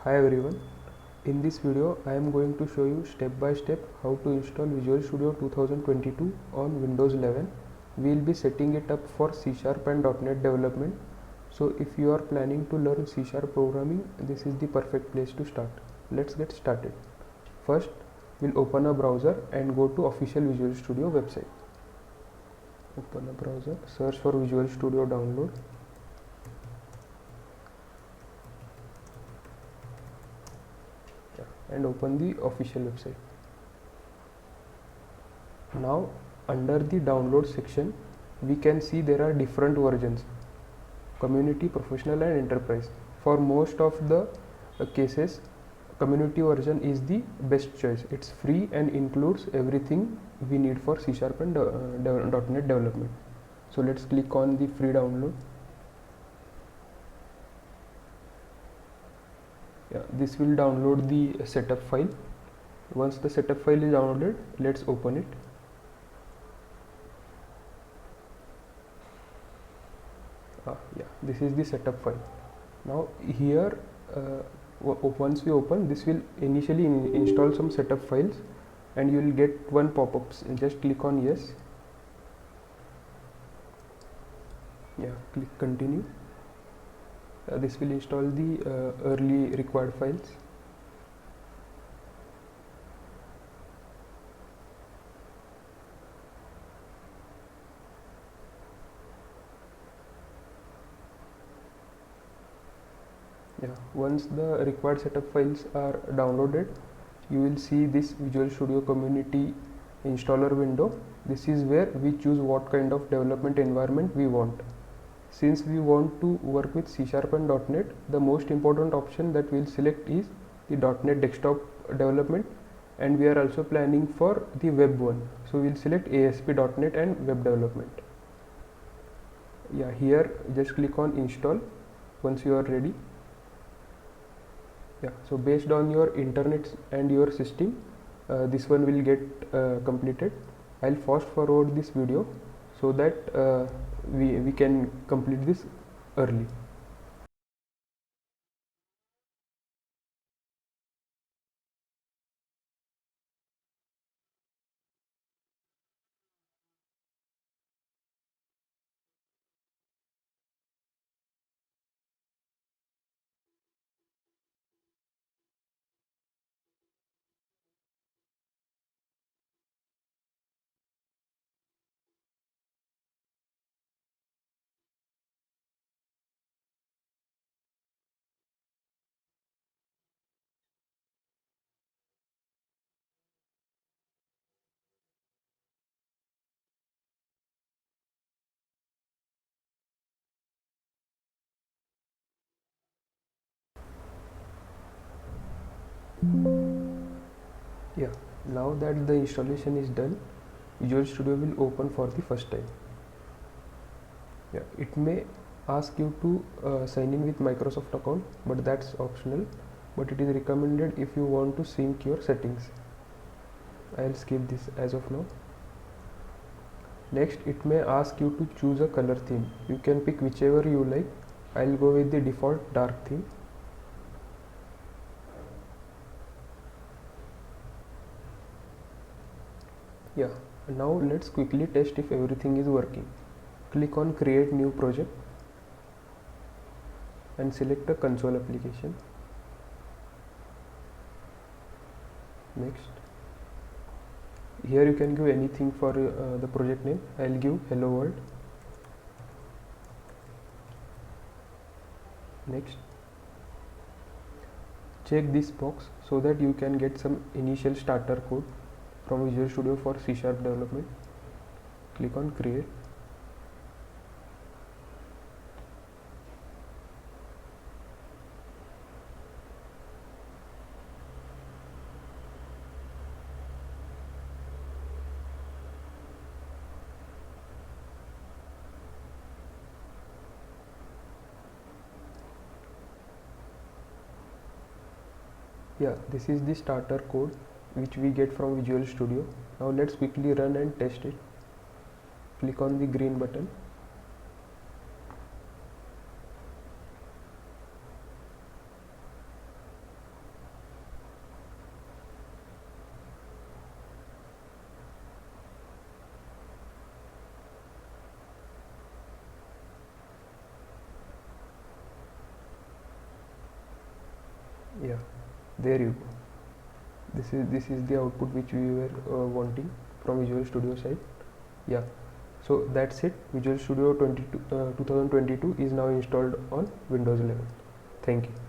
Hi everyone, in this video I am going to show you step by step how to install Visual Studio 2022 on Windows 11. We will be setting it up for C# and .NET development. So if you are planning to learn C# programming, this is the perfect place to start. Let's get started. First, we'll open a browser and go to official Visual Studio website. Open a browser, search for Visual Studio download. And open the official website. Now under the download section we can see there are different versions: community, professional and enterprise. For most of the cases, community version is the best choice. It's free and includes everything we need for C# and .NET development. So let's click on the free download. This will download the setup file. Once the setup file is downloaded, let's open it. This is the setup file. Now here once we open, this will initially install some setup files and you will get one pop-up. Just click on yes. Click continue. This will install the early required files. Once the required setup files are downloaded, you will see this Visual Studio Community installer window. This is where we choose what kind of development environment we want. Since we want to work with C# and .NET, the most important option that we'll select is the .NET desktop development, and we are also planning for the web one. So we'll select ASP.NET and web development. Here just click on install once you are ready. So based on your internet and your system, this one will get completed. I'll fast forward this video so that we can complete this early. Now that the installation is done, Visual Studio will open for the first time. It may ask you to sign in with Microsoft account, but that's optional, but it is recommended if you want to sync your settings. I'll skip this as of now. Next, it may ask you to choose a color theme. You can pick whichever you like. I'll go with the default dark theme. Now let's quickly test if everything is working. Click on create new project and select a console application. Next, here you can give anything for the project name. I'll give hello world. Next, check this box so that you can get some initial starter code from Visual Studio for C# development. Click on create. This is the starter code which we get from Visual Studio. Now let's quickly run and test it. Click on the green button. Yeah, there you go. This is the output which we were wanting from Visual Studio side. Yeah, so that's it. Visual Studio 2022 is now installed on Windows 11. Thank you.